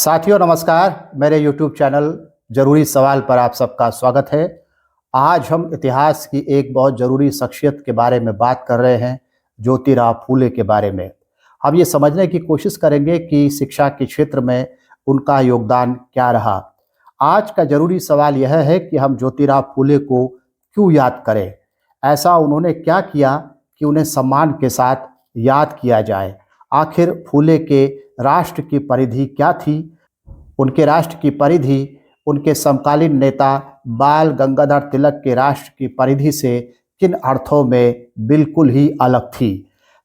साथियों नमस्कार। मेरे YouTube चैनल जरूरी सवाल पर आप सबका स्वागत है। आज हम इतिहास की एक बहुत ज़रूरी शख्सियत के बारे में बात कर रहे हैं, ज्योतिराव फूले के बारे में। हम ये समझने की कोशिश करेंगे कि शिक्षा के क्षेत्र में उनका योगदान क्या रहा। आज का ज़रूरी सवाल यह है कि हम ज्योतिराव फूले को क्यों याद करें। ऐसा उन्होंने क्या किया कि उन्हें सम्मान के साथ याद किया जाए। आखिर फूले के राष्ट्र की परिधि क्या थी। उनके राष्ट्र की परिधि उनके समकालीन नेता बाल गंगाधर तिलक के राष्ट्र की परिधि से किन अर्थों में बिल्कुल ही अलग थी।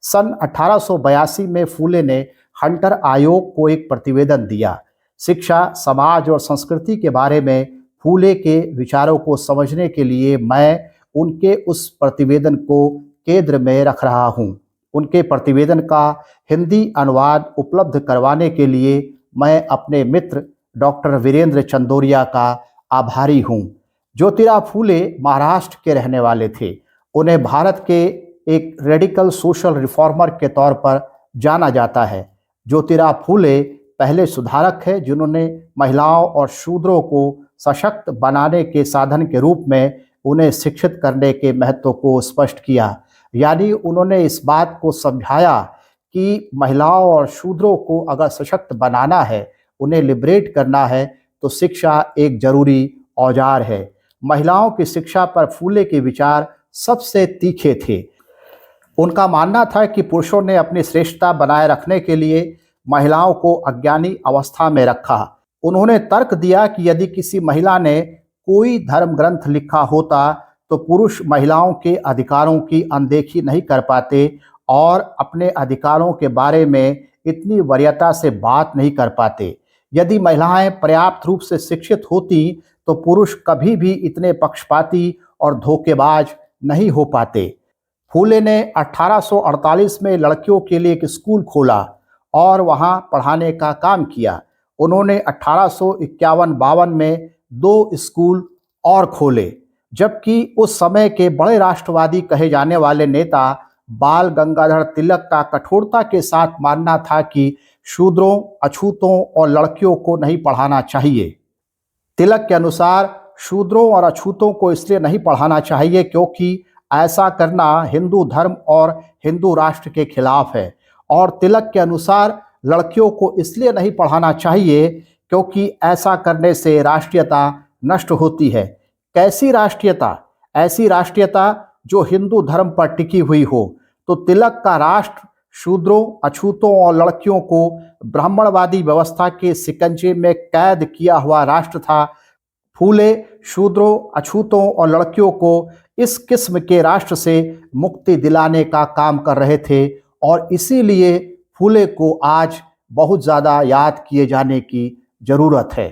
सन 1882 में फूले ने हंटर आयोग को एक प्रतिवेदन दिया। शिक्षा, समाज और संस्कृति के बारे में फूले के विचारों को समझने के लिए मैं उनके उस प्रतिवेदन को केंद्र में रख रहा हूँ। उनके प्रतिवेदन का हिंदी अनुवाद उपलब्ध करवाने के लिए मैं अपने मित्र डॉक्टर वीरेंद्र चंदोरिया का आभारी हूँ। ज्योतिराव फूले महाराष्ट्र के रहने वाले थे। उन्हें भारत के एक रेडिकल सोशल रिफॉर्मर के तौर पर जाना जाता है। ज्योतिराव फूले पहले सुधारक हैं जिन्होंने महिलाओं और शूद्रों को सशक्त बनाने के साधन के रूप में उन्हें शिक्षित करने के महत्व को स्पष्ट किया। यानी उन्होंने इस बात को समझाया कि महिलाओं और शूद्रों को अगर सशक्त बनाना है, उन्हें लिबरेट करना है, तो शिक्षा एक जरूरी औजार है। महिलाओं की शिक्षा पर फूले के विचार सबसे तीखे थे। उनका मानना था कि पुरुषों ने अपनी श्रेष्ठता बनाए रखने के लिए महिलाओं को अज्ञानी अवस्था में रखा। उन्होंने तर्क दिया कि यदि किसी महिला ने कोई धर्म ग्रंथ लिखा होता तो पुरुष महिलाओं के अधिकारों की अनदेखी नहीं कर पाते और अपने अधिकारों के बारे में इतनी वरीयता से बात नहीं कर पाते। यदि महिलाएं पर्याप्त रूप से शिक्षित होती तो पुरुष कभी भी इतने पक्षपाती और धोखेबाज नहीं हो पाते। फूले ने 1848 में लड़कियों के लिए एक स्कूल खोला और वहां पढ़ाने का काम किया। उन्होंने 1851-52 में 2 स्कूल और खोले, जबकि उस समय के बड़े राष्ट्रवादी कहे जाने वाले नेता बाल गंगाधर तिलक का कठोरता के साथ मानना था कि शूद्रों, अछूतों और लड़कियों को नहीं पढ़ाना चाहिए। तिलक के अनुसार शूद्रों और अछूतों को इसलिए नहीं पढ़ाना चाहिए क्योंकि ऐसा करना हिंदू धर्म और हिंदू राष्ट्र के खिलाफ है, और तिलक के अनुसार लड़कियों को इसलिए नहीं पढ़ाना चाहिए क्योंकि ऐसा करने से राष्ट्रीयता नष्ट होती है। कैसी राष्ट्रीयता? ऐसी राष्ट्रीयता जो हिंदू धर्म पर टिकी हुई हो। तो तिलक का राष्ट्र शूद्रों, अछूतों और लड़कियों को ब्राह्मणवादी व्यवस्था के शिकंजे में कैद किया हुआ राष्ट्र था। फूले शूद्रों, अछूतों और लड़कियों को इस किस्म के राष्ट्र से मुक्ति दिलाने का काम कर रहे थे, और इसीलिए फूले को आज बहुत ज़्यादा याद किए जाने की ज़रूरत है।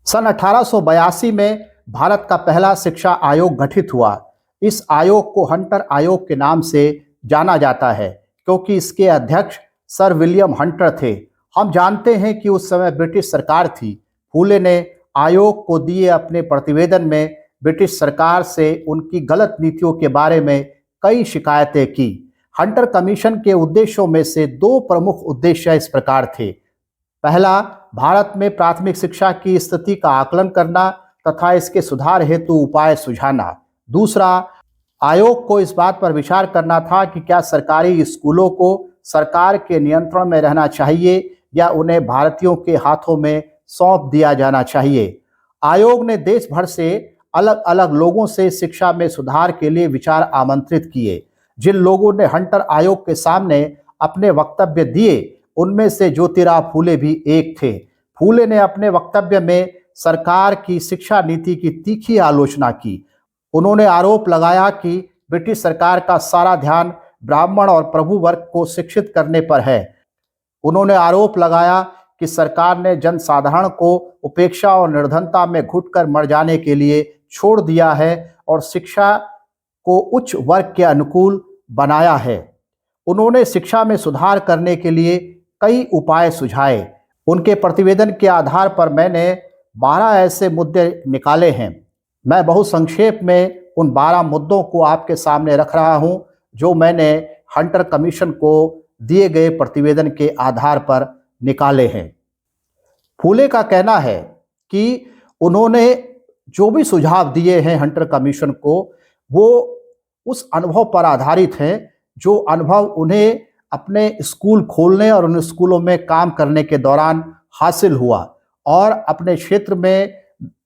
सन 1882 में भारत का पहला शिक्षा आयोग गठित हुआ। इस आयोग को हंटर आयोग के नाम से जाना जाता है क्योंकि इसके अध्यक्ष सर विलियम हंटर थे। हम जानते हैं कि उस समय ब्रिटिश सरकार थी। फूले ने आयोग को दिए अपने प्रतिवेदन में ब्रिटिश सरकार से उनकी गलत नीतियों के बारे में कई शिकायतें की। हंटर कमीशन के उद्देश्यों में से 2 प्रमुख उद्देश्य इस प्रकार थे। पहला, भारत में प्राथमिक शिक्षा की स्थिति का आकलन करना तथा इसके सुधार हेतु उपाय सुझाना। दूसरा, आयोग को इस बात पर विचार करना था कि क्या सरकारी स्कूलों को सरकार के नियंत्रण में रहना चाहिए या उन्हें भारतीयों के हाथों में सौंप दिया जाना चाहिए। आयोग ने देश भर से अलग अलग लोगों से शिक्षा में सुधार के लिए विचार आमंत्रित किए। जिन लोगों ने हंटर आयोग के सामने अपने वक्तव्य दिए उनमें से ज्योतिराव फूले भी एक थे। फूले ने अपने वक्तव्य में सरकार की शिक्षा नीति की तीखी आलोचना की। उन्होंने आरोप लगाया कि ब्रिटिश सरकार का सारा ध्यान ब्राह्मण और प्रभु वर्ग को शिक्षित करने पर है। उन्होंने आरोप लगाया कि सरकार ने जनसाधारण को उपेक्षा और निर्धनता में घुटकर मर जाने के लिए छोड़ दिया है और शिक्षा को उच्च वर्ग के अनुकूल बनाया है। उन्होंने शिक्षा में सुधार करने के लिए कई उपाय सुझाए। उनके प्रतिवेदन के आधार पर मैंने 12 ऐसे मुद्दे निकाले हैं। मैं बहुत संक्षेप में उन 12 मुद्दों को आपके सामने रख रहा हूं जो मैंने हंटर कमीशन को दिए गए प्रतिवेदन के आधार पर निकाले हैं। फूले का कहना है कि उन्होंने जो भी सुझाव दिए हैं हंटर कमीशन को, वो उस अनुभव पर आधारित हैं जो अनुभव उन्हें अपने स्कूल खोलने और उन स्कूलों में काम करने के दौरान हासिल हुआ। और अपने क्षेत्र में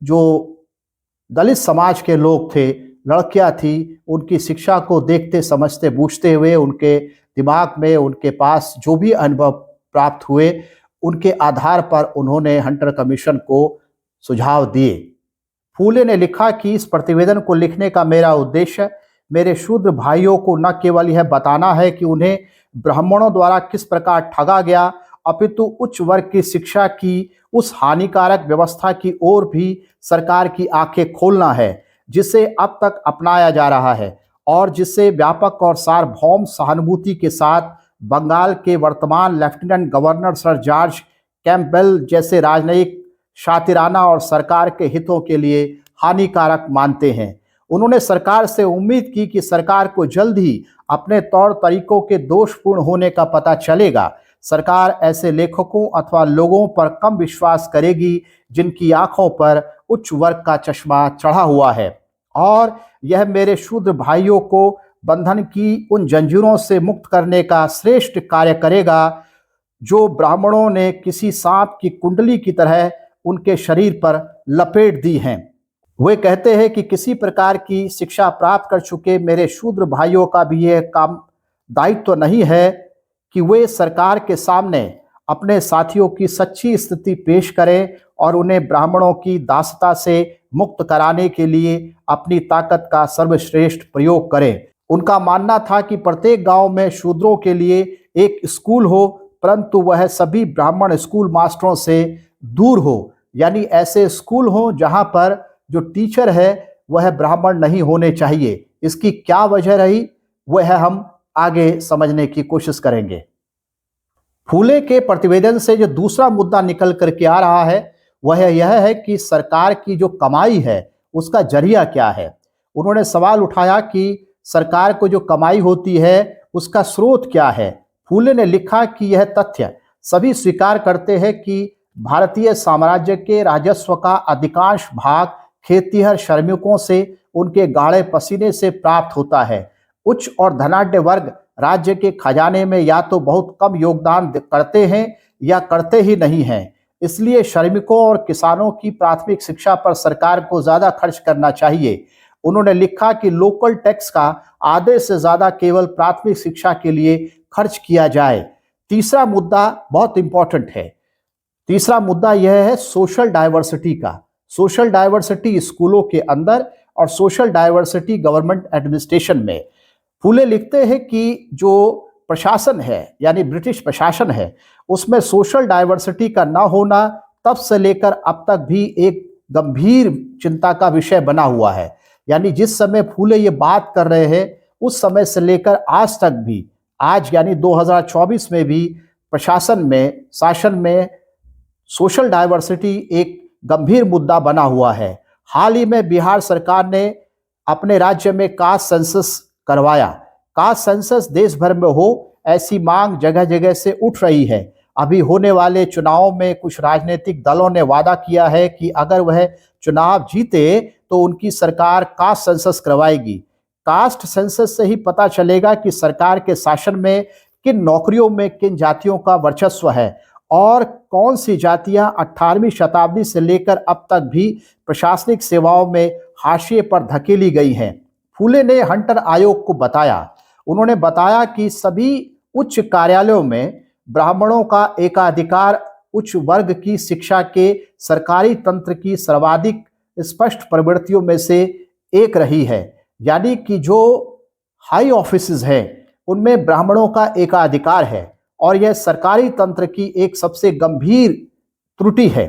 जो दलित समाज के लोग थे, लड़कियां थी, उनकी शिक्षा को देखते समझते बूझते हुए उनके दिमाग में उनके पास जो भी अनुभव प्राप्त हुए, उनके आधार पर उन्होंने हंटर कमीशन को सुझाव दिए। फूले ने लिखा कि इस प्रतिवेदन को लिखने का मेरा उद्देश्य मेरे शूद्र भाइयों को न केवल यह बताना है कि उन्हें ब्राह्मणों द्वारा किस प्रकार ठगा गया, अपितु उच्च वर्ग की शिक्षा की उस हानिकारक व्यवस्था की ओर भी सरकार की आंखें खोलना है जिसे अब तक अपनाया जा रहा है और जिससे व्यापक और सार्वभौम सहानुभूति के साथ बंगाल के वर्तमान lieutenant governor sir George Campbell जैसे राजनयिक शातिराना और सरकार के हितों के लिए हानिकारक मानते हैं। उन्होंने सरकार से उम्मीद की कि सरकार को जल्द ही अपने तौर तरीकों के दोषपूर्ण होने का पता चलेगा। सरकार ऐसे लेखकों अथवा लोगों पर कम विश्वास करेगी जिनकी आंखों पर उच्च वर्ग का चश्मा चढ़ा हुआ है, और यह मेरे शूद्र भाइयों को बंधन की उन जंजीरों से मुक्त करने का श्रेष्ठ कार्य करेगा जो ब्राह्मणों ने किसी सांप की कुंडली की तरह उनके शरीर पर लपेट दी हैं। वे कहते हैं कि किसी प्रकार की शिक्षा प्राप्त कर चुके मेरे शूद्र भाइयों का भी यह काम दायित्व नहीं है कि वे सरकार के सामने अपने साथियों की सच्ची स्थिति पेश करें और उन्हें ब्राह्मणों की दासता से मुक्त कराने के लिए अपनी ताकत का सर्वश्रेष्ठ प्रयोग करें। उनका मानना था कि प्रत्येक गांव में शूद्रों के लिए एक स्कूल हो, परंतु वह सभी ब्राह्मण स्कूल मास्टरों से दूर हो, यानी ऐसे स्कूल हो जहां पर जो टीचर है वह ब्राह्मण नहीं होने चाहिए। इसकी क्या वजह रही वह हम आगे समझने की कोशिश करेंगे। फूले के प्रतिवेदन से जो दूसरा मुद्दा निकल करके आ रहा है वह यह है कि सरकार की जो कमाई है उसका जरिया क्या है। उन्होंने सवाल उठाया कि सरकार को जो कमाई होती है उसका स्रोत क्या है। फूले ने लिखा कि यह तथ्य सभी स्वीकार करते हैं कि भारतीय साम्राज्य के राजस्व का अधिकांश भाग खेतिहर श्रमिकों से उनके गाढ़े पसीने से प्राप्त होता है। उच्च और धनाढ्य वर्ग राज्य के खजाने में या तो बहुत कम योगदान करते हैं या करते ही नहीं हैं। इसलिए श्रमिकों और किसानों की प्राथमिक शिक्षा पर सरकार को ज़्यादा खर्च करना चाहिए। उन्होंने लिखा कि लोकल टैक्स का आधे से ज़्यादा केवल प्राथमिक शिक्षा के लिए खर्च किया जाए। तीसरा मुद्दा बहुत इंपॉर्टेंट है। तीसरा मुद्दा यह है सोशल डाइवर्सिटी का। सोशल डाइवर्सिटी स्कूलों के अंदर और सोशल डाइवर्सिटी गवर्नमेंट एडमिनिस्ट्रेशन में। फूले लिखते हैं कि जो प्रशासन है यानी ब्रिटिश प्रशासन है उसमें सोशल डाइवर्सिटी का ना होना तब से लेकर अब तक भी एक गंभीर चिंता का विषय बना हुआ है। यानी जिस समय फूले ये बात कर रहे हैं उस समय से लेकर आज तक भी, आज यानी 2024 में भी प्रशासन में, शासन में सोशल डाइवर्सिटी एक गंभीर मुद्दा बना हुआ है। हाल ही में बिहार सरकार ने अपने राज्य में कास्ट सेंसस करवाया। कास्ट सेंसस देश भर में हो ऐसी मांग जगह जगह से उठ रही है। अभी होने वाले चुनावों में कुछ राजनीतिक दलों ने वादा किया है कि अगर वह चुनाव जीते तो उनकी सरकार कास्ट सेंसस करवाएगी। कास्ट सेंसस से ही पता चलेगा कि सरकार के शासन में किन नौकरियों में किन जातियों का वर्चस्व है और कौन सी जातियां 18वीं शताब्दी से लेकर अब तक भी प्रशासनिक सेवाओं में हाशिए पर धकेली गई हैं। फूले ने हंटर आयोग को बताया। उन्होंने बताया कि सभी उच्च कार्यालयों में ब्राह्मणों का एकाधिकार उच्च वर्ग की शिक्षा के सरकारी तंत्र की सर्वाधिक स्पष्ट प्रवृत्तियों में से एक रही है। यानी कि जो हाई ऑफिसेज हैं उनमें ब्राह्मणों का एकाधिकार है और यह सरकारी तंत्र की एक सबसे गंभीर त्रुटि है।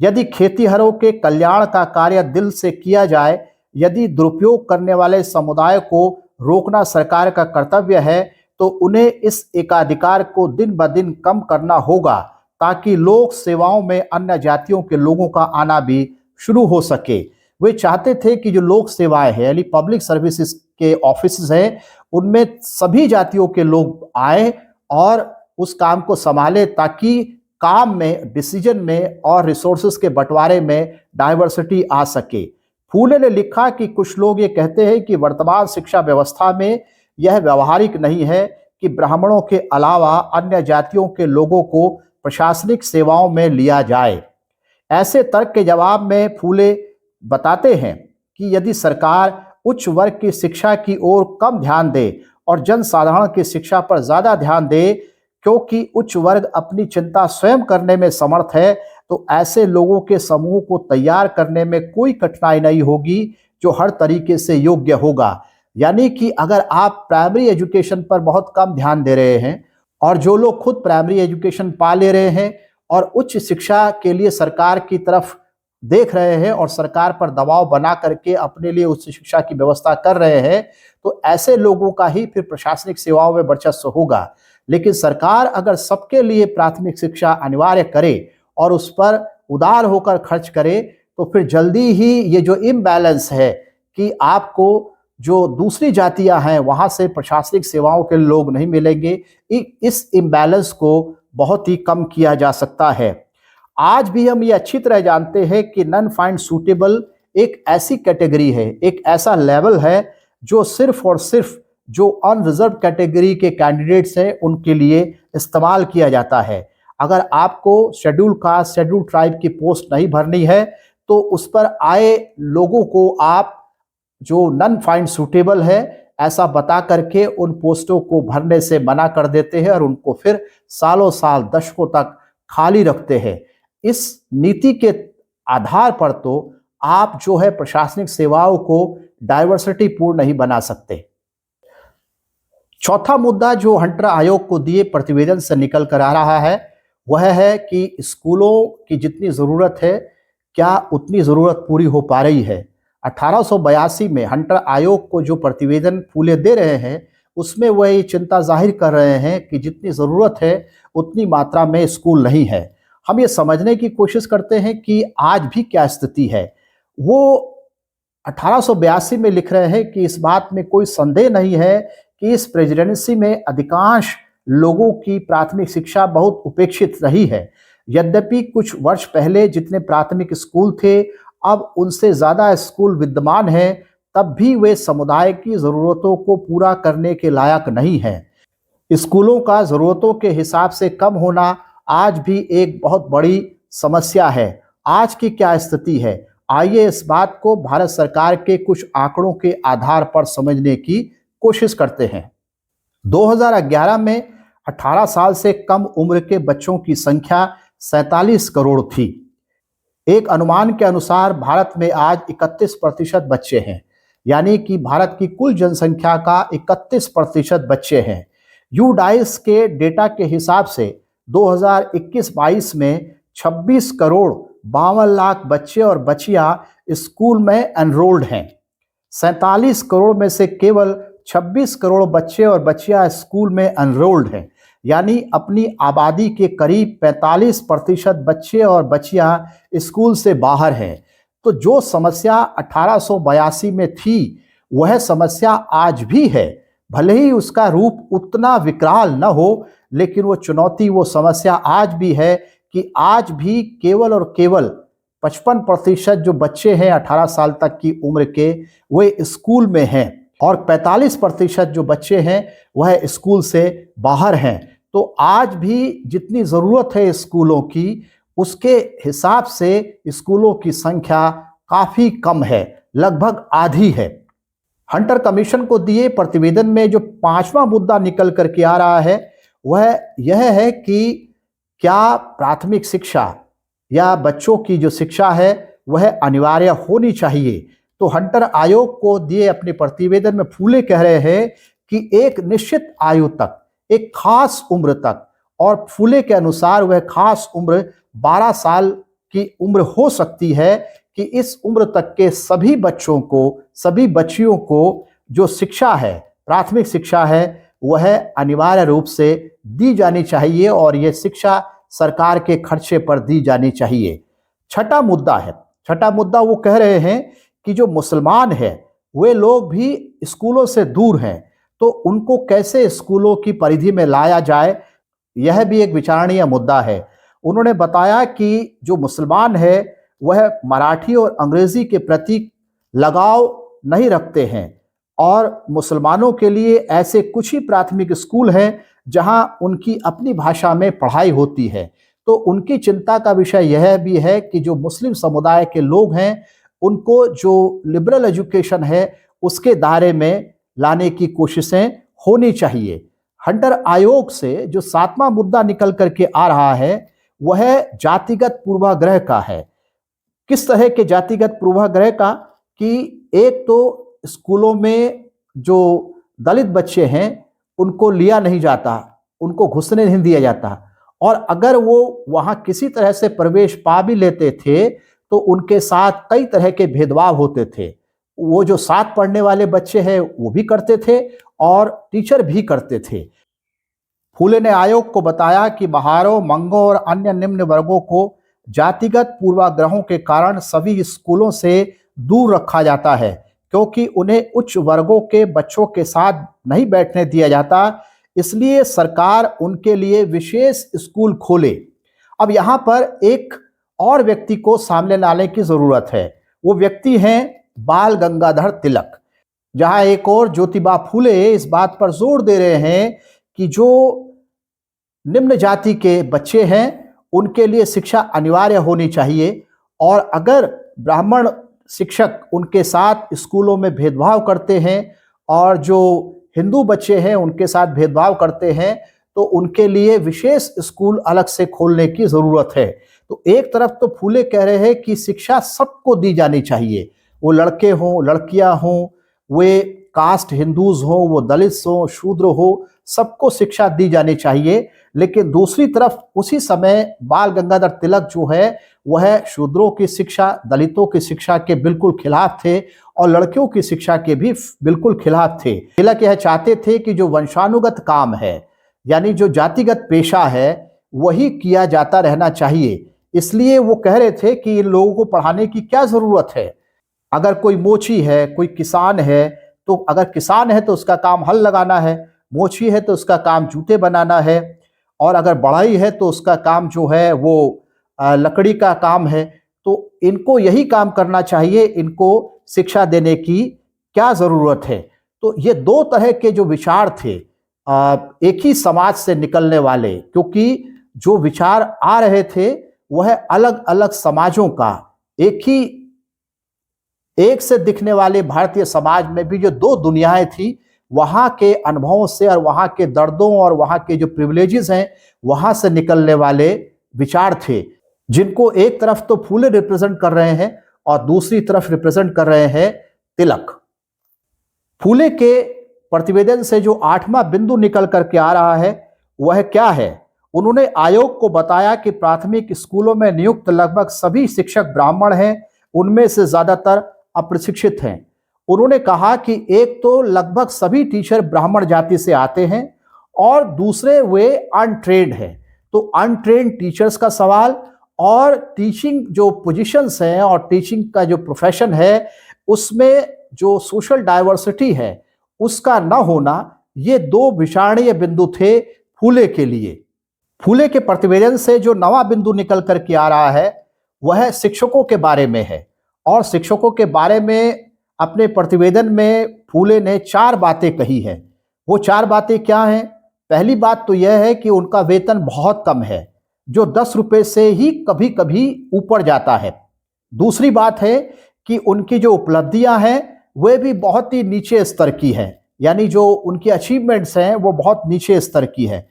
यदि खेतीहरों के कल्याण का कार्य दिल से किया जाए, यदि दुरुपयोग करने वाले समुदाय को रोकना सरकार का कर्तव्य है, तो उन्हें इस एकाधिकार को दिन ब दिन कम करना होगा ताकि लोक सेवाओं में अन्य जातियों के लोगों का आना भी शुरू हो सके। वे चाहते थे कि जो लोक सेवाएं हैं यानी पब्लिक सर्विसेज के ऑफिस हैं उनमें सभी जातियों के लोग आए और उस काम को संभाले ताकि काम में, डिसीजन में और रिसोर्सेज के बंटवारे में डाइवर्सिटी आ सके। फूले ने लिखा कि कुछ लोग ये कहते हैं कि वर्तमान शिक्षा व्यवस्था में यह व्यवहारिक नहीं है कि ब्राह्मणों के अलावा अन्य जातियों के लोगों को प्रशासनिक सेवाओं में लिया जाए। ऐसे तर्क के जवाब में फूले बताते हैं कि यदि सरकार उच्च वर्ग की शिक्षा की ओर कम ध्यान दे और जनसाधारण की शिक्षा पर ज्यादा ध्यान दे, क्योंकि उच्च वर्ग अपनी चिंता स्वयं करने में समर्थ है, तो ऐसे लोगों के समूह को तैयार करने में कोई कठिनाई नहीं होगी जो हर तरीके से योग्य होगा। यानी कि अगर आप प्राइमरी एजुकेशन पर बहुत कम ध्यान दे रहे हैं और जो लोग खुद प्राइमरी एजुकेशन पा ले रहे हैं और उच्च शिक्षा के लिए सरकार की तरफ देख रहे हैं और सरकार पर दबाव बना करके अपने लिए उच्च शिक्षा की व्यवस्था कर रहे हैं, तो ऐसे लोगों का ही फिर प्रशासनिक सेवाओं में वर्चस्व होगा। लेकिन सरकार अगर सबके लिए प्राथमिक शिक्षा अनिवार्य करे और उस पर उदार होकर खर्च करे, तो फिर जल्दी ही ये जो इम्बैलेंस है कि आपको जो दूसरी जातियां हैं वहां से प्रशासनिक सेवाओं के लोग नहीं मिलेंगे, इस इम्बैलेंस को बहुत ही कम किया जा सकता है। आज भी हम ये अच्छी तरह जानते हैं कि नन फाइंड सूटेबल एक ऐसी कैटेगरी है, एक ऐसा लेवल है जो सिर्फ और सिर्फ जो अनरिजर्व कैटेगरी के कैंडिडेट्स हैं उनके लिए इस्तेमाल किया जाता है। अगर आपको शेड्यूल कास्ट, शेड्यूल ट्राइब की पोस्ट नहीं भरनी है, तो उस पर आए लोगों को आप जो नन फाइंड सूटेबल है ऐसा बता करके उन पोस्टों को भरने से मना कर देते हैं और उनको फिर सालों साल, दशकों तक खाली रखते हैं। इस नीति के आधार पर तो आप जो है प्रशासनिक सेवाओं को डाइवर्सिटी पूर्ण नहीं बना सकते। चौथा मुद्दा जो हंटर आयोग को दिए प्रतिवेदन से निकल कर आ रहा है वह है कि स्कूलों की जितनी जरूरत है, क्या उतनी जरूरत पूरी हो पा रही है। 1882 में हंटर आयोग को जो प्रतिवेदन फूले दे रहे हैं उसमें वह ये चिंता जाहिर कर रहे हैं कि जितनी जरूरत है उतनी मात्रा में स्कूल नहीं है। हम ये समझने की कोशिश करते हैं कि आज भी क्या स्थिति है। वो 1882 में लिख रहे हैं कि इस बात में कोई संदेह नहीं है कि इस प्रेसिडेंसी में अधिकांश लोगों की प्राथमिक शिक्षा बहुत उपेक्षित रही है। यद्यपि कुछ वर्ष पहले जितने प्राथमिक स्कूल थे अब उनसे ज़्यादा स्कूल विद्यमान हैं, तब भी वे समुदाय की ज़रूरतों को पूरा करने के लायक नहीं हैं। स्कूलों का ज़रूरतों के हिसाब से कम होना आज भी एक बहुत बड़ी समस्या है। आज की क्या स्थिति है, आइए इस बात को भारत सरकार के कुछ आंकड़ों के आधार पर समझने की कोशिश करते हैं। 2011 में 18 साल से कम उम्र के बच्चों की संख्या 47 करोड़ थी। एक अनुमान के अनुसार भारत में आज 31% बच्चे हैं, यानी कि भारत की कुल जनसंख्या का 31% बच्चे हैं। यूडाइस के डेटा के हिसाब से 2021-22 में 26 करोड़ 52 लाख बच्चे और बच्चियां स्कूल में एनरोल्ड हैं। 47 करोड़ में से केवल 26 करोड़ बच्चे और बच्चियां स्कूल में एनरोल्ड हैं, यानी अपनी आबादी के करीब 45% बच्चे और बच्चियां स्कूल से बाहर हैं। तो जो समस्या 1882 में थी वह समस्या आज भी है। भले ही उसका रूप उतना विकराल न हो, लेकिन वो चुनौती, वो समस्या आज भी है कि आज भी केवल और केवल 55% जो बच्चे हैं 18 साल तक की उम्र के वे स्कूल में हैं और 45% जो बच्चे हैं वह स्कूल से बाहर हैं। तो आज भी जितनी ज़रूरत है स्कूलों की, उसके हिसाब से स्कूलों की संख्या काफ़ी कम है, लगभग आधी है। हंटर कमीशन को दिए प्रतिवेदन में जो 5वां मुद्दा निकल करके आ रहा है वह यह है कि क्या प्राथमिक शिक्षा या बच्चों की जो शिक्षा है वह अनिवार्य होनी चाहिए। तो हंटर आयोग को दिए अपने प्रतिवेदन में फूले कह रहे हैं कि एक निश्चित आयु तक, एक खास उम्र तक, और फूले के अनुसार वह खास उम्र 12 साल की उम्र हो सकती है कि इस उम्र तक के सभी बच्चों को, सभी बच्चियों को जो शिक्षा है, प्राथमिक शिक्षा है, वह अनिवार्य रूप से दी जानी चाहिए और यह शिक्षा सरकार के खर्चे पर दी जानी चाहिए। छठा मुद्दा है, छठा मुद्दा वो कह रहे हैं कि जो मुसलमान है वे लोग भी स्कूलों से दूर हैं, तो उनको कैसे स्कूलों की परिधि में लाया जाए, यह भी एक विचारणीय मुद्दा है। उन्होंने बताया कि जो मुसलमान है वह मराठी और अंग्रेजी के प्रति लगाव नहीं रखते हैं और मुसलमानों के लिए ऐसे कुछ ही प्राथमिक स्कूल हैं जहां उनकी अपनी भाषा में पढ़ाई होती है। तो उनकी चिंता का विषय यह भी है कि जो मुस्लिम समुदाय के लोग हैं उनको जो लिबरल एजुकेशन है उसके दायरे में लाने की कोशिशें होनी चाहिए। हंटर आयोग से जो 7वां मुद्दा निकल करके आ रहा है वह जातिगत पूर्वाग्रह का है। किस तरह के जातिगत पूर्वाग्रह का कि एक तो स्कूलों में जो दलित बच्चे हैं उनको लिया नहीं जाता, उनको घुसने नहीं दिया जाता, और अगर वो वहां किसी तरह से प्रवेश पा भी लेते थे तो उनके साथ कई तरह के भेदभाव होते थे। वो जो साथ पढ़ने वाले बच्चे हैं वो भी करते थे और टीचर भी करते थे। फूले ने आयोग को बताया कि महारों, मंगों और अन्य निम्न वर्गों को जातिगत पूर्वाग्रहों के कारण सभी स्कूलों से दूर रखा जाता है क्योंकि उन्हें उच्च वर्गों के बच्चों के साथ नहीं बैठने दिया जाता, इसलिए सरकार उनके लिए विशेष स्कूल खोले। अब यहाँ पर एक और व्यक्ति को सामने लाने की जरूरत है। वो व्यक्ति हैं बाल गंगाधर तिलक। जहां एक और ज्योतिबा फूले इस बात पर जोर दे रहे हैं कि जो निम्न जाति के बच्चे हैं उनके लिए शिक्षा अनिवार्य होनी चाहिए, और अगर ब्राह्मण शिक्षक उनके साथ स्कूलों में भेदभाव करते हैं और जो हिंदू बच्चे हैं उनके साथ भेदभाव करते हैं तो उनके लिए विशेष स्कूल अलग से खोलने की जरूरत है। तो एक तरफ तो फूले कह रहे हैं कि शिक्षा सबको दी जानी चाहिए, वो लड़के हों, लड़कियां हों, वे कास्ट हिंदूज हो, वो दलित हो, शूद्र हो, सबको शिक्षा दी जानी चाहिए। लेकिन दूसरी तरफ उसी समय बाल गंगाधर तिलक जो है वह शूद्रों की शिक्षा, दलितों की शिक्षा के बिल्कुल खिलाफ थे और लड़कियों की शिक्षा के भी बिल्कुल खिलाफ थे। तिलक यह चाहते थे कि जो वंशानुगत काम है यानी जो जातिगत पेशा है वही किया जाता रहना चाहिए। इसलिए वो कह रहे थे कि इन लोगों को पढ़ाने की क्या जरूरत है। अगर कोई मोची है, कोई किसान है, तो अगर किसान है तो उसका काम हल लगाना है, मोची है तो उसका काम जूते बनाना है, और अगर बढ़ई है तो उसका काम जो है वो लकड़ी का काम है। तो इनको यही काम करना चाहिए, इनको शिक्षा देने की क्या जरूरत है। तो ये दो तरह के जो विचार थे एक ही समाज से निकलने वाले, क्योंकि जो विचार आ रहे थे वह अलग अलग समाजों का, एक से दिखने वाले भारतीय समाज में भी जो दो दुनियाएं थी, वहां के अनुभवों से और वहां के दर्दों और वहां के जो प्रिविलेजेस हैं वहां से निकलने वाले विचार थे, जिनको एक तरफ तो फूले रिप्रेजेंट कर रहे हैं और दूसरी तरफ रिप्रेजेंट कर रहे हैं तिलक। फूले के प्रतिवेदन से जो 8वां बिंदु निकल करके आ रहा है वह क्या है। उन्होंने आयोग को बताया कि प्राथमिक स्कूलों में नियुक्त लगभग सभी शिक्षक ब्राह्मण हैं, उनमें से ज्यादातर अप्रशिक्षित हैं। उन्होंने कहा कि एक तो लगभग सभी टीचर ब्राह्मण जाति से आते हैं और दूसरे वे अनट्रेन्ड हैं। तो अनट्रेन्ड टीचर्स का सवाल और टीचिंग जो पोजीशंस हैं और टीचिंग का जो प्रोफेशन है उसमें जो सोशल डाइवर्सिटी है उसका न होना, ये दो विचारणीय बिंदु थे फूले के लिए। फूले के प्रतिवेदन से जो 9वां बिंदु निकल करके आ रहा है वह शिक्षकों के बारे में है, और शिक्षकों के बारे में अपने प्रतिवेदन में फूले ने 4 बातें कही है। वो 4 बातें क्या हैं? पहली बात तो यह है कि उनका वेतन बहुत कम है, जो 10 रुपए से ही कभी कभी ऊपर जाता है। दूसरी बात है कि उनकी जो उपलब्धियां हैं वे भी बहुत ही नीचे स्तर की हैं, यानी जो उनकी अचीवमेंट्स हैं वो बहुत नीचे स्तर की है।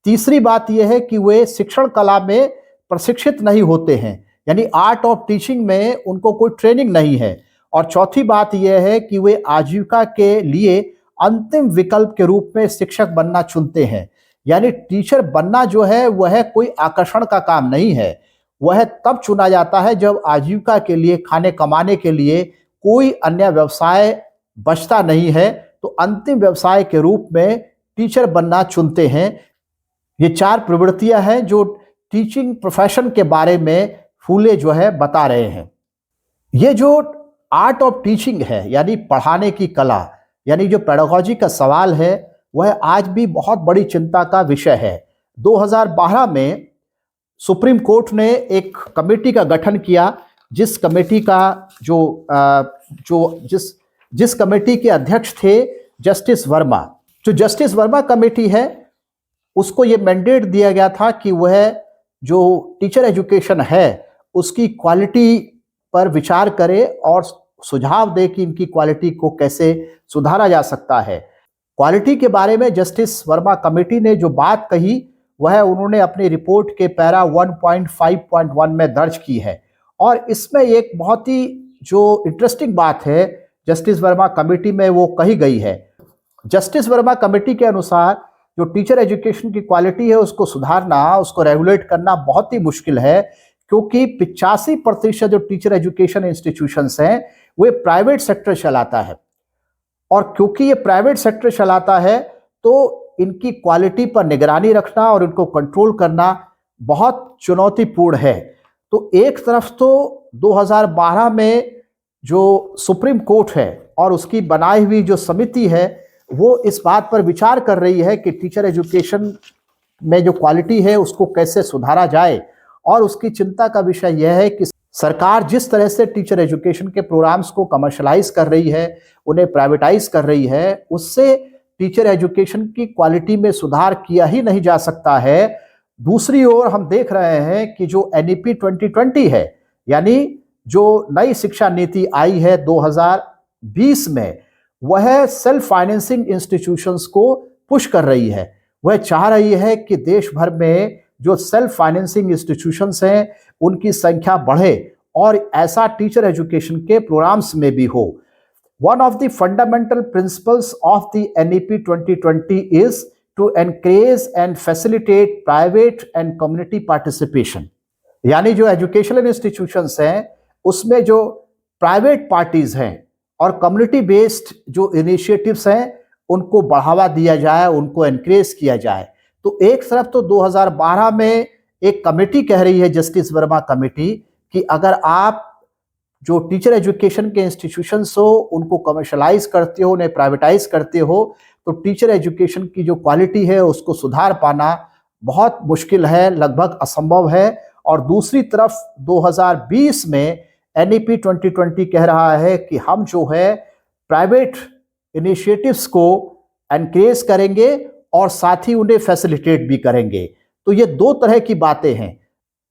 तीसरी बात यह है कि वे शिक्षण कला में प्रशिक्षित नहीं होते हैं, यानी आर्ट ऑफ टीचिंग में उनको कोई ट्रेनिंग नहीं है। और चौथी बात यह है कि वे आजीविका के लिए अंतिम विकल्प के रूप में शिक्षक बनना चुनते हैं, यानी टीचर बनना जो है वह कोई आकर्षण का काम नहीं है, वह तब चुना जाता है जब आजीविका के लिए, खाने कमाने के लिए कोई अन्य व्यवसाय बचता नहीं है, तो अंतिम व्यवसाय के रूप में टीचर बनना चुनते हैं। ये 4 प्रवृत्तियां हैं जो टीचिंग प्रोफेशन के बारे में फूले जो है बता रहे हैं। ये जो आर्ट ऑफ टीचिंग है यानी पढ़ाने की कला, यानी जो पेडागोजी का सवाल है वह आज भी बहुत बड़ी चिंता का विषय है। 2012 में सुप्रीम कोर्ट ने एक कमेटी का गठन किया, जिस कमेटी का जिस कमेटी के अध्यक्ष थे जस्टिस वर्मा। जो जस्टिस वर्मा कमेटी है, उसको ये मैंडेट दिया गया था कि वह जो टीचर एजुकेशन है उसकी क्वालिटी पर विचार करे और सुझाव दे कि इनकी क्वालिटी को कैसे सुधारा जा सकता है। क्वालिटी के बारे में जस्टिस वर्मा कमेटी ने जो बात कही वह उन्होंने अपनी रिपोर्ट के पैरा 1.5.1 में दर्ज की है। और इसमें एक बहुत ही जो इंटरेस्टिंग बात है जस्टिस वर्मा कमेटी में वो कही गई है। जस्टिस वर्मा कमेटी के अनुसार जो टीचर एजुकेशन की क्वालिटी है उसको सुधारना, उसको रेगुलेट करना बहुत ही मुश्किल है, क्योंकि 85% जो टीचर एजुकेशन इंस्टीट्यूशंस हैं वे प्राइवेट सेक्टर चलाता है। और क्योंकि ये प्राइवेट सेक्टर चलाता है तो इनकी क्वालिटी पर निगरानी रखना और इनको कंट्रोल करना बहुत चुनौतीपूर्ण है। तो एक तरफ तो 2012 में जो सुप्रीम कोर्ट है और उसकी बनाई हुई जो समिति है वो इस बात पर विचार कर रही है कि टीचर एजुकेशन में जो क्वालिटी है उसको कैसे सुधारा जाए। और उसकी चिंता का विषय यह है कि सरकार जिस तरह से टीचर एजुकेशन के प्रोग्राम्स को कमर्शलाइज कर रही है, उन्हें प्राइवेटाइज कर रही है, उससे टीचर एजुकेशन की क्वालिटी में सुधार किया ही नहीं जा सकता है। दूसरी ओर हम देख रहे हैं कि जो NEP 2020 है, यानी जो नई शिक्षा नीति आई है 2020 में, वह सेल्फ फाइनेंसिंग इंस्टीट्यूशंस को पुश कर रही है। वह चाह रही है कि देश भर में जो सेल्फ फाइनेंसिंग इंस्टीट्यूशंस हैं उनकी संख्या बढ़े और ऐसा टीचर एजुकेशन के प्रोग्राम्स में भी हो। One of the fundamental principles of the NEP 2020 is to encourage and facilitate private and community participation। यानी जो एजुकेशनल इंस्टीट्यूशंस हैं उसमें जो प्राइवेट पार्टीज हैं और कम्युनिटी बेस्ड जो इनिशिएटिव्स हैं उनको बढ़ावा दिया जाए, उनको एनकरेज किया जाए। तो एक तरफ तो 2012 में एक कमेटी कह रही है, जस्टिस वर्मा कमेटी, कि अगर आप जो टीचर एजुकेशन के इंस्टीट्यूशंस हो उनको कमर्शलाइज करते हो, उन्हें प्राइवेटाइज करते हो, तो टीचर एजुकेशन की जो क्वालिटी है उसको सुधार पाना बहुत मुश्किल है, लगभग असंभव है। और दूसरी तरफ 2020 में NEP 2020 कह रहा है कि हम जो है प्राइवेट इनिशिएटिव्स को एनकरेज करेंगे और साथ ही उन्हें फैसिलिटेट भी करेंगे। तो ये दो तरह की बातें हैं।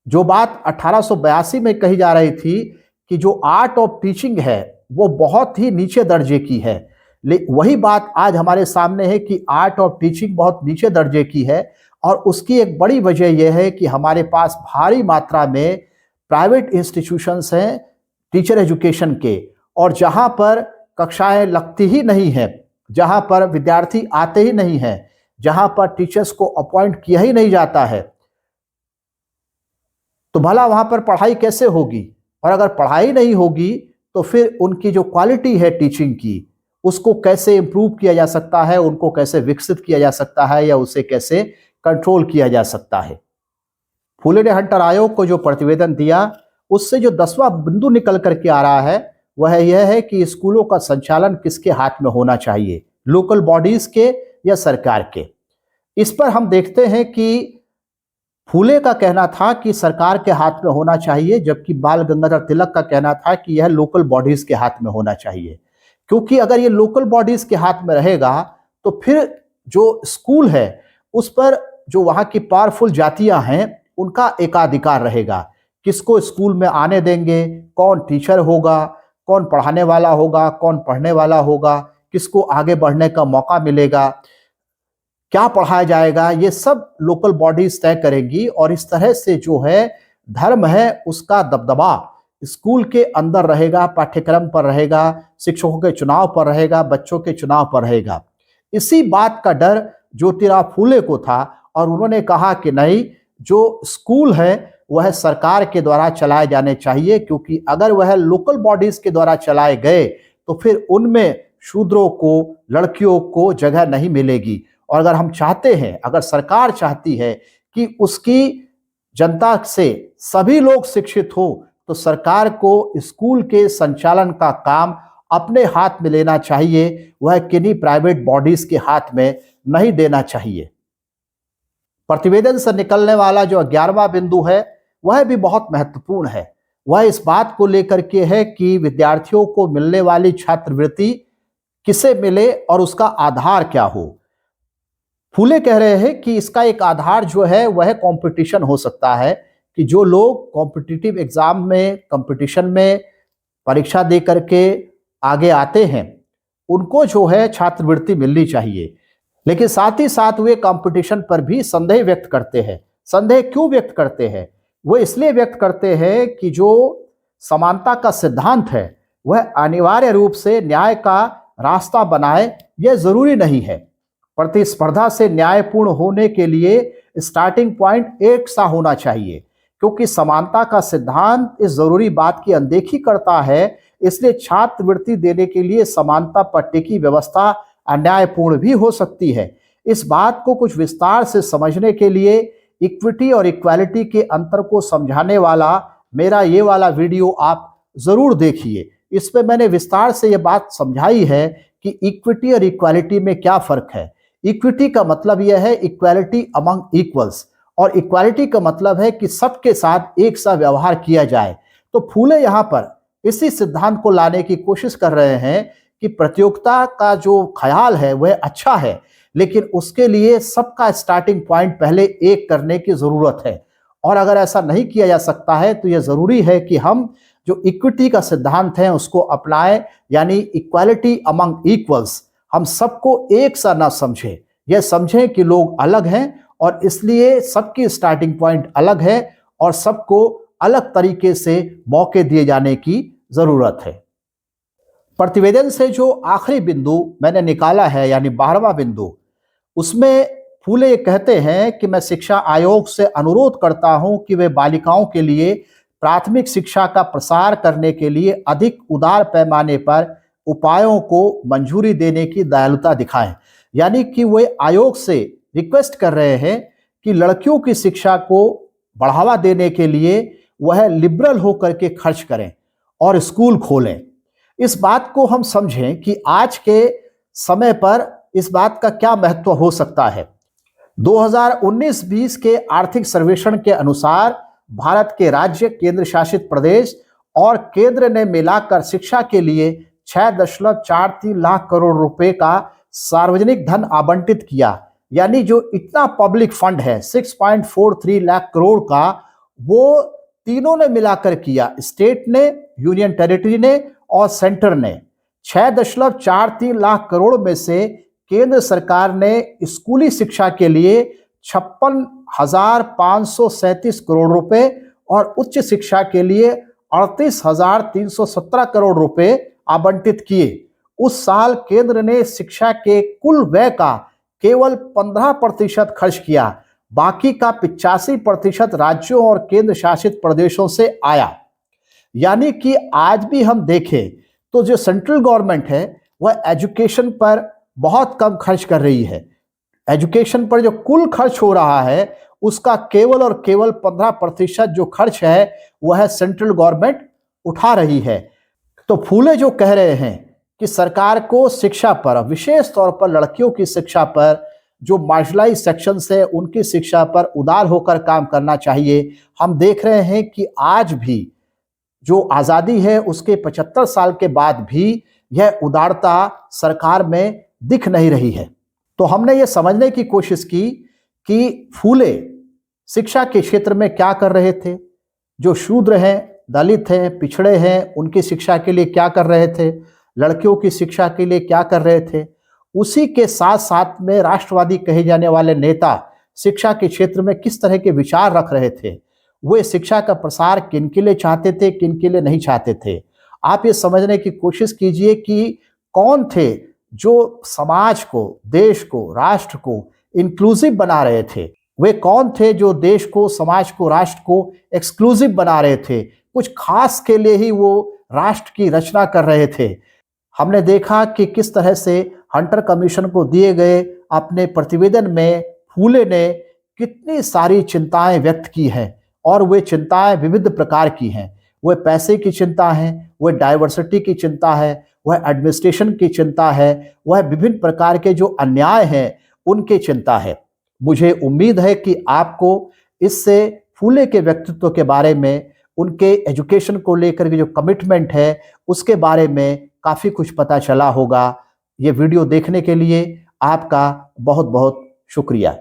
जो बात 1882 में कही जा रही थी कि जो आर्ट ऑफ टीचिंग है वो बहुत ही नीचे दर्जे की है, वही बात आज हमारे सामने है कि आर्ट ऑफ टीचिंग बहुत नीचे दर्जे की है। और उसकी एक बड़ी वजह यह है कि हमारे पास भारी मात्रा में प्राइवेट इंस्टीट्यूशंस हैं टीचर एजुकेशन के, और जहां पर कक्षाएं लगती ही नहीं हैं, जहां पर विद्यार्थी आते ही नहीं हैं, जहां पर टीचर्स को अपॉइंट किया ही नहीं जाता है, तो भला वहां पर पढ़ाई कैसे होगी? और अगर पढ़ाई नहीं होगी तो फिर उनकी जो क्वालिटी है टीचिंग की उसको कैसे इंप्रूव किया जा सकता है, उनको कैसे विकसित किया जा सकता है या उसे कैसे कंट्रोल किया जा सकता है। फुले ने हंटर आयोग को जो प्रतिवेदन दिया उससे जो 10वां बिंदु निकल करके आ रहा है वह यह है कि स्कूलों का संचालन किसके हाथ में होना चाहिए, लोकल बॉडीज के या सरकार के। इस पर हम देखते हैं कि फूले का कहना था कि सरकार के हाथ में होना चाहिए, जबकि बाल गंगाधर तिलक का कहना था कि यह लोकल बॉडीज के हाथ में होना चाहिए। क्योंकि अगर ये लोकल बॉडीज के हाथ में रहेगा तो फिर जो स्कूल है उस पर जो वहाँ की पावरफुल जातियां हैं उनका एकाधिकार रहेगा। किसको स्कूल में आने देंगे, कौन टीचर होगा, कौन पढ़ाने वाला होगा, कौन पढ़ने वाला होगा, किसको आगे बढ़ने का मौका मिलेगा, क्या पढ़ाया जाएगा, ये सब लोकल बॉडीज तय करेंगी। और इस तरह से जो है धर्म है उसका दबदबा स्कूल के अंदर रहेगा, पाठ्यक्रम पर रहेगा, शिक्षकों के चुनाव पर रहेगा, बच्चों के चुनाव पर रहेगा। इसी बात का डर ज्योतिराव फूले को था और उन्होंने कहा कि नहीं, जो स्कूल है वह सरकार के द्वारा चलाए जाने चाहिए, क्योंकि अगर वह लोकल बॉडीज के द्वारा चलाए गए तो फिर उनमें शूद्रों को, लड़कियों को जगह नहीं मिलेगी। और अगर हम चाहते हैं, अगर सरकार चाहती है कि उसकी जनता से सभी लोग शिक्षित हो, तो सरकार को स्कूल के संचालन का काम अपने हाथ में लेना चाहिए, वह किन्हीं प्राइवेट बॉडीज के हाथ में नहीं देना चाहिए। प्रतिवेदन से निकलने वाला जो 11वां बिंदु है वह भी बहुत महत्वपूर्ण है। वह इस बात को लेकर के है कि विद्यार्थियों को मिलने वाली छात्रवृत्ति किसे मिले और उसका आधार क्या हो। फूले कह रहे हैं कि इसका एक आधार जो है वह कंपटीशन हो सकता है, कि जो लोग कॉम्पिटिटिव एग्जाम में, कंपटीशन में परीक्षा दे करके आगे आते हैं उनको जो है छात्रवृत्ति मिलनी चाहिए। लेकिन साथ ही साथ वे कंपटीशन पर भी संदेह व्यक्त करते हैं। संदेह क्यों व्यक्त करते हैं? वो इसलिए व्यक्त करते हैं कि जो समानता का सिद्धांत है वह अनिवार्य रूप से न्याय का रास्ता बनाए, यह जरूरी नहीं है। प्रतिस्पर्धा से न्यायपूर्ण होने के लिए स्टार्टिंग पॉइंट एक सा होना चाहिए, क्योंकि समानता का सिद्धांत इस जरूरी बात की अनदेखी करता है। इसलिए छात्रवृत्ति देने के लिए समानता पर टिकी व्यवस्था अन्यायपूर्ण भी हो सकती है। इस बात को कुछ विस्तार से समझने के लिए इक्विटी और इक्वालिटी के अंतर को समझाने वाला मेरा ये वाला वीडियो आप जरूर देखिए। इसमें मैंने विस्तार से ये बात समझाई है कि इक्विटी और इक्वालिटी में क्या फर्क है। इक्विटी का मतलब यह है इक्वालिटी अमंग इक्वल्स, और इक्वालिटी का मतलब है कि सबके साथ एक सा व्यवहार किया जाए। तो फूले यहाँ पर इसी सिद्धांत को लाने की कोशिश कर रहे हैं कि प्रतियोगिता का जो ख्याल है वह अच्छा है, लेकिन उसके लिए सबका स्टार्टिंग पॉइंट पहले एक करने की जरूरत है। और अगर ऐसा नहीं किया जा सकता है तो यह जरूरी है कि हम जो इक्विटी का सिद्धांत है उसको अपनाएं, यानी इक्वालिटी अमंग इक्वल्स। हम सबको एक सा ना समझें, यह समझें कि लोग अलग हैं और इसलिए सबकी स्टार्टिंग पॉइंट अलग है और सबको अलग तरीके से मौके दिए जाने की जरूरत है। प्रतिवेदन से जो आखिरी बिंदु मैंने निकाला है, यानी 12वां बिंदु, उसमें फूले ये कहते हैं कि मैं शिक्षा आयोग से अनुरोध करता हूं कि वे बालिकाओं के लिए प्राथमिक शिक्षा का प्रसार करने के लिए अधिक उदार पैमाने पर उपायों को मंजूरी देने की दयालुता दिखाएं। यानी कि वे आयोग से रिक्वेस्ट कर रहे हैं कि लड़कियों की शिक्षा को बढ़ावा देने के लिए वह लिबरल होकर के खर्च करें और स्कूल खोलें। इस बात को हम समझें कि आज के समय पर इस बात का क्या महत्व हो सकता है। 2019-20 के आर्थिक सर्वेक्षण के अनुसार भारत के राज्य, केंद्र शासित प्रदेश और केंद्र ने मिलाकर शिक्षा के लिए 6.43 लाख करोड़ रुपए का सार्वजनिक धन आवंटित किया। यानी जो इतना पब्लिक फंड है 6.43 लाख करोड़ का, वो तीनों ने मिलाकर किया, स्टेट ने, यूनियन टेरिटरी ने और सेंटर ने। 6.43 लाख करोड़ में से केंद्र सरकार ने स्कूली शिक्षा के लिए 56,537 करोड़ रुपए और उच्च शिक्षा के लिए 38,317 करोड़ रुपए आवंटित किए। उस साल केंद्र ने शिक्षा के कुल व्यय का केवल 15% खर्च किया, बाकी का 85% राज्यों और केंद्र शासित प्रदेशों से आया। यानी कि आज भी हम देखें तो जो सेंट्रल गवर्नमेंट है वह एजुकेशन पर बहुत कम खर्च कर रही है। एजुकेशन पर जो कुल खर्च हो रहा है उसका केवल और केवल 15% जो खर्च है वह सेंट्रल गवर्नमेंट उठा रही है। तो फूले जो कह रहे हैं कि सरकार को शिक्षा पर, विशेष तौर पर लड़कियों की शिक्षा पर, जो मार्जिनलाइज सेक्शंस है उनकी शिक्षा पर उदार होकर काम करना चाहिए। हम देख रहे हैं कि आज भी जो आज़ादी है उसके 75 साल के बाद भी यह उदारता सरकार में दिख नहीं रही है। तो हमने ये समझने की कोशिश की कि फूले शिक्षा के क्षेत्र में क्या कर रहे थे, जो शूद्र हैं, दलित हैं, पिछड़े हैं, उनकी शिक्षा के लिए क्या कर रहे थे, लड़कियों की शिक्षा के लिए क्या कर रहे थे। उसी के साथ साथ में राष्ट्रवादी कहे जाने वाले नेता शिक्षा के क्षेत्र में किस तरह के विचार रख रहे थे, वे शिक्षा का प्रसार किन के लिए चाहते थे, किन के लिए नहीं चाहते थे। आप ये समझने की कोशिश कीजिए कि कौन थे जो समाज को, देश को, राष्ट्र को इंक्लूसिव बना रहे थे, वे कौन थे जो देश को, समाज को, राष्ट्र को एक्सक्लूसिव बना रहे थे, कुछ खास के लिए ही वो राष्ट्र की रचना कर रहे थे। हमने देखा कि किस तरह से हंटर कमीशन को दिए गए अपने प्रतिवेदन में फूले ने कितनी सारी चिंताएं व्यक्त की हैं, और वे चिंताएं विविध प्रकार की हैं। वह पैसे की चिंता है, वह डाइवर्सिटी की चिंता है, वह एडमिनिस्ट्रेशन की चिंता है, वह विभिन्न प्रकार के जो अन्याय हैं उनकी चिंता है। मुझे उम्मीद है कि आपको इससे फूले के व्यक्तित्व के बारे में, उनके एजुकेशन को लेकर के जो कमिटमेंट है उसके बारे में काफ़ी कुछ पता चला होगा। ये वीडियो देखने के लिए आपका बहुत बहुत शुक्रिया।